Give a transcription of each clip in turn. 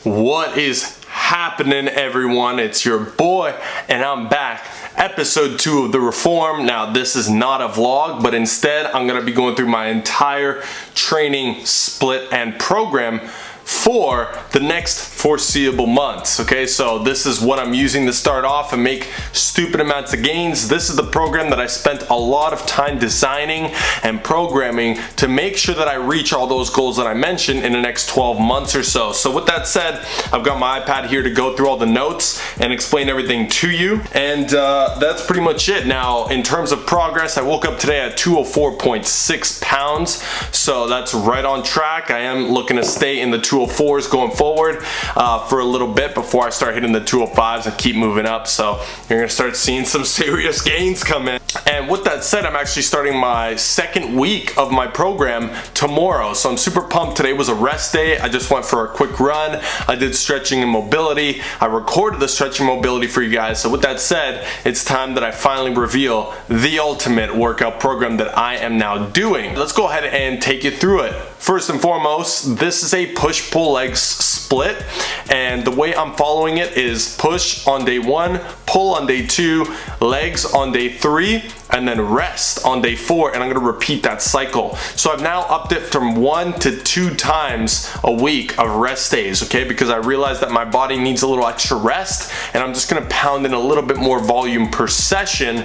What is happening, everyone? It's your boy, and I'm back. Episode 2 of The Reform. Now, this is not a vlog, but instead, I'm going to be going through my entire training split and program for the next foreseeable months. Okay, so this is what I'm using to start off and make stupid amounts of gains. This is the program that I spent a lot of time designing and programming to make sure that I reach all those goals that I mentioned in the next 12 months or so. So with that said, I've got my iPad here to go through all the notes and explain everything to you, and that's pretty much it. Now, in terms of progress, I woke up today at 204.6 pounds, so that's right on track. I am looking to stay in the 204s going forward for a little bit before I start hitting the 205s and keep moving up. So you're gonna start seeing some serious gains come in. And with that said, I'm actually starting my second week of my program tomorrow. So I'm super pumped. Today was a rest day. I just went for a quick run. I did stretching and mobility. I recorded the stretching mobility for you guys. So with that said, it's time that I finally reveal the ultimate workout program that I am now doing. Let's go ahead and take you through it. First and foremost, this is a push-pull legs split, and the way I'm following it is push on day 1, pull on day 2, legs on day 3, and then rest on day 4, and I'm gonna repeat that cycle. So I've now upped it from 1 to 2 times a week of rest days, okay? Because I realized that my body needs a little extra rest, and I'm just gonna pound in a little bit more volume per session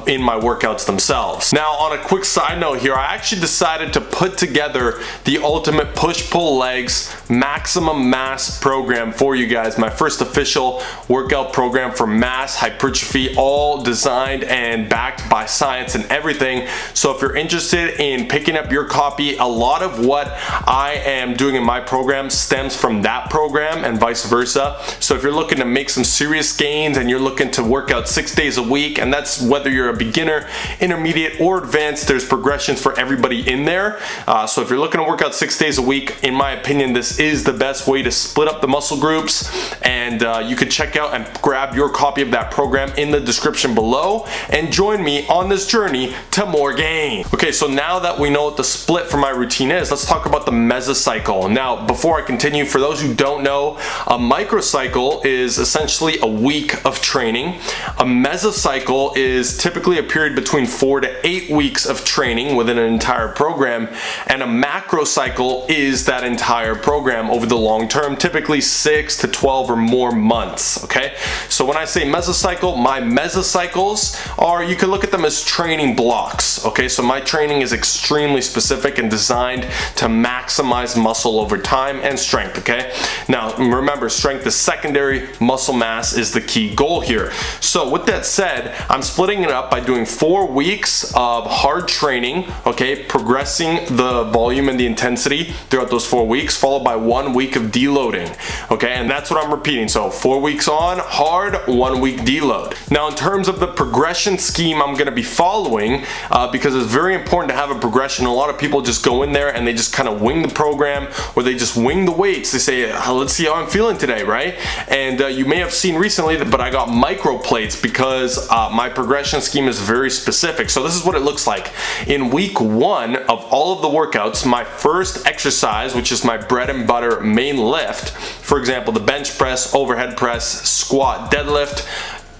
in my workouts themselves. Now, on a quick side note here, I actually decided to put together the ultimate push-pull legs maximum mass program for you guys. My first official workout program for mass hypertrophy, all designed and backed by science and everything. So if you're interested in picking up your copy, a lot of what I am doing in my program stems from that program and vice versa. So if you're looking to make some serious gains and you're looking to work out 6 days a week, and that's whether you're a beginner, intermediate, or advanced, there's progressions for everybody in there. So if you're looking to work out 6 days a week, in my opinion, this is the best way to split up the muscle groups, and you can check out and grab your copy of that program in the description below and join me on this journey to more gain. Okay, so now that we know what the split for my routine is, let's talk about the mesocycle. Now, before I continue, for those who don't know, a microcycle is essentially a week of training. A mesocycle is typically a period between 4 to 8 weeks of training within an entire program, and a macrocycle is that entire program over the long term, typically 6 to 12 or more months, okay? So when I say mesocycle, my mesocycles are, you can look at them as training blocks, okay? So my training is extremely specific and designed to maximize muscle over time and strength, okay? Now, remember, strength is secondary, muscle mass is the key goal here. So with that said, I'm splitting it up by doing 4 weeks of hard training, okay? Progressing the volume and the intensity throughout those 4 weeks, followed by 1 week of deloading, okay? And that's what I'm repeating. So 4 weeks on hard, 1 week deload. Now, in terms of the progression scheme I'm going to be following, because it's very important to have a progression. A lot of people just go in there and they just kind of wing the program, or they just wing the weights. They say, let's see how I'm feeling today, right? And you may have seen recently that, but I got micro plates because my progression scheme is very specific. So this is what it looks like. In week 1 of all of the workouts, my first exercise, which is my bread and butter main lift, for example, the bench press, overhead press, squat, deadlift,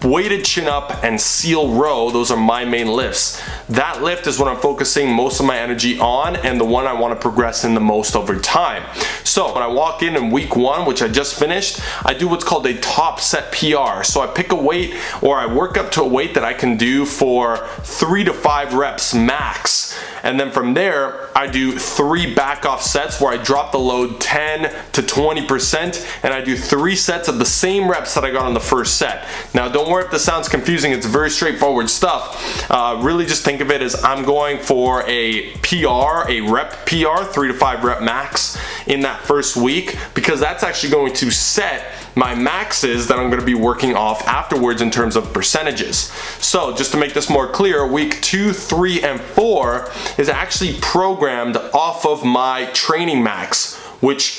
weighted chin up, and seal row, those are my main lifts. That lift is what I'm focusing most of my energy on, and the one I want to progress in the most over time. So when I walk in week 1, which I just finished, I do what's called a top set PR. So I pick a weight, or I work up to a weight that I can do for 3 to 5 reps max. And then from there, I do 3 back off sets where I drop the load 10 to 20%, and I do 3 sets of the same reps that I got on the first set. Now, don't worry if this sounds confusing, it's very straightforward stuff. Really just think of it as I'm going for a PR, a rep PR, 3 to 5 rep max in that first week, because that's actually going to set my maxes that I'm going to be working off afterwards in terms of percentages. So just to make this more clear, week 2, 3, and 4 is actually programmed off of my training max, which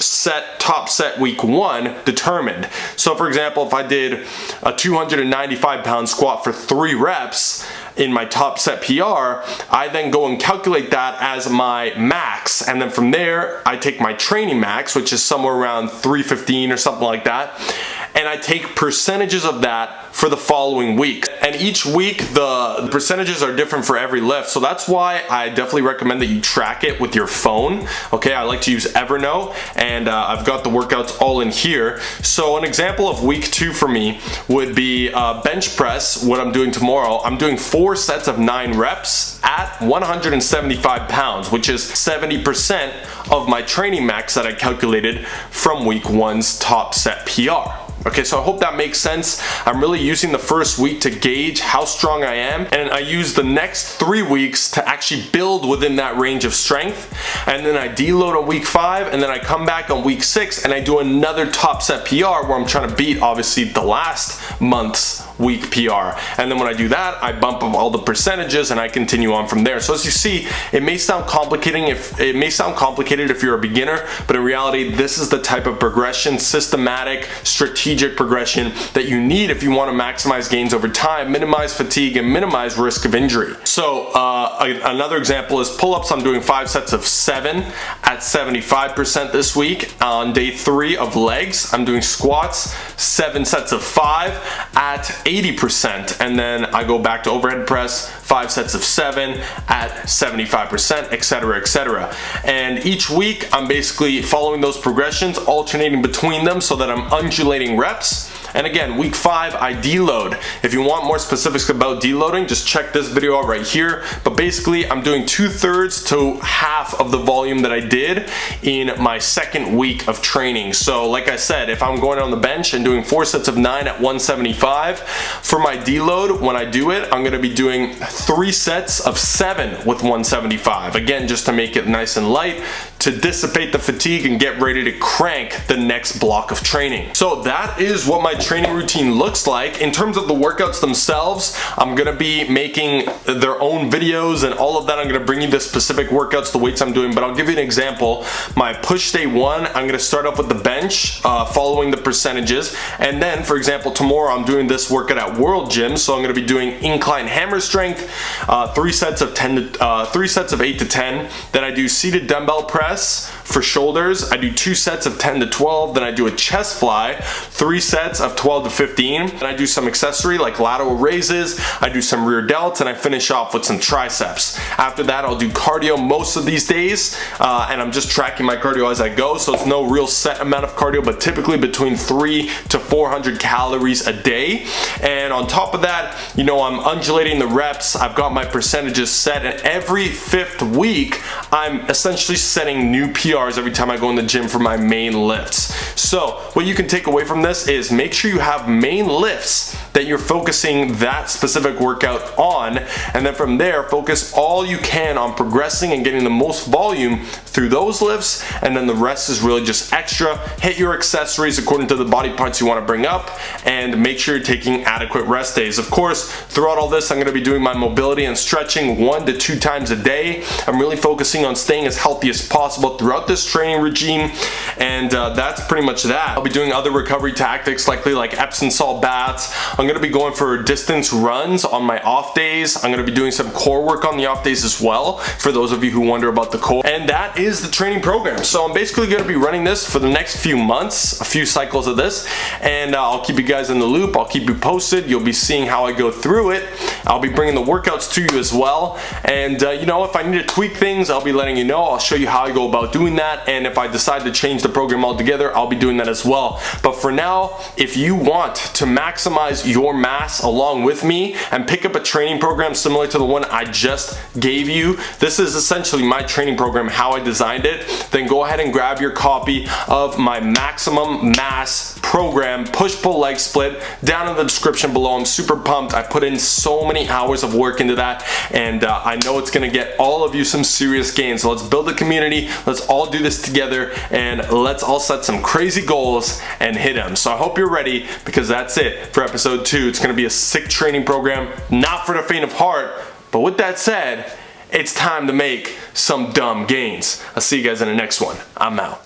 top set week 1 determined. So for example, if I did a 295 pound squat for 3 reps, in my top set PR, I then go and calculate that as my max, and then from there I take my training max, which is somewhere around 315 or something like that, and I take percentages of that for the following week. And each week the percentages are different for every lift, so that's why I definitely recommend that you track it with your phone. Okay, I like to use Evernote, and I've got the workouts all in here. So an example of week 2 for me would be bench press. What I'm doing tomorrow, I'm doing 4 sets of 9 reps at 175 pounds, which is 70% of my training max that I calculated from week 1's top set PR. Okay, so I hope that makes sense. I'm really using the first week to gauge how strong I am, and I use the next 3 weeks to actually build within that range of strength, and then I deload on week 5, and then I come back on week 6 and I do another top set PR where I'm trying to beat obviously the last month's week PR. And then when I do that, I bump up all the percentages and I continue on from there. So as you see, it may sound complicated if you're a beginner, but in reality, this is the type of progression, systematic, strategic progression that you need if you want to maximize gains over time, minimize fatigue, and minimize risk of injury. So another example is pull-ups. I'm doing 5 sets of 7 at 75% this week. On day 3 of legs, I'm doing squats, 7 sets of 5 at 80%, and then I go back to overhead press, 5 sets of 7 at 75%, etc., etc. And each week I'm basically following those progressions, alternating between them so that I'm undulating reps. And again, week 5, I deload. If you want more specifics about deloading, just check this video out right here. But basically, I'm doing 2/3 to half of the volume that I did in my second week of training. So like I said, if I'm going on the bench and doing 4 sets of 9 at 175, for my deload, when I do it, I'm gonna be doing 3 sets of 7 with 175. Again, just to make it nice and light, to dissipate the fatigue and get ready to crank the next block of training. So that is what my training routine looks like. In terms of the workouts themselves, I'm gonna be making their own videos and all of that. I'm gonna bring you the specific workouts, the weights I'm doing, but I'll give you an example. My push day 1, I'm gonna start off with the bench, following the percentages, and then, for example, tomorrow I'm doing this workout at World Gym, so I'm gonna be doing incline hammer strength, 3 sets of 8 to 10. Then I do seated dumbbell press for shoulders. I do 2 sets of 10 to 12. Then I do a chest fly, 3 sets of 12 to 15. Then I do some accessory like lateral raises. I do some rear delts, and I finish off with some triceps. After that, I'll do cardio most of these days, and I'm just tracking my cardio as I go, so it's no real set amount of cardio, but typically between 300 to 400 calories a day. And on top of that, you know, I'm undulating the reps. I've got my percentages set, and every 5th week, I'm essentially setting new PRs every time I go in the gym for my main lifts. So what you can take away from this is make sure you have main lifts that you're focusing that specific workout on, and then from there, focus all you can on progressing and getting the most volume through those lifts, and then the rest is really just extra. Hit your accessories according to the body parts you want to bring up, and make sure you're taking adequate rest days. Of course, throughout all this, I'm going to be doing my mobility and stretching 1 to 2 times a day. I'm really focusing on staying as healthy as possible throughout this training regime, and that's pretty much that. I'll be doing other recovery tactics, likely like Epsom salt baths. I'm going to be going for distance runs on my off days. I'm going to be doing some core work on the off days as well, for those of you who wonder about the core. And that is the training program. So I'm basically going to be running this for the next few months, a few cycles of this, and I'll keep you guys in the loop. I'll keep you posted. You'll be seeing how I go through it. I'll be bringing the workouts to you as well. And you know, if I need to tweak things, I'll be letting you know. I'll show you how I go about doing that. And if I decide to change the program altogether, I'll be doing that as well. But for now, if you want to maximize your mass along with me and pick up a training program similar to the one I just gave you, this is essentially my training program, how I designed it, then go ahead and grab your copy of my maximum mass program, push-pull leg split, down in the description below. I'm super pumped. I put in so many hours of work into that, and I know it's gonna get all of you some serious gains. So let's build a community, let's all do this together, and let's all set some crazy goals and hit them. So I hope you're ready, because that's it for episode 2. It's gonna be a sick training program, not for the faint of heart, but with that said, it's time to make some dumb gains. I'll see you guys in the next one. I'm out.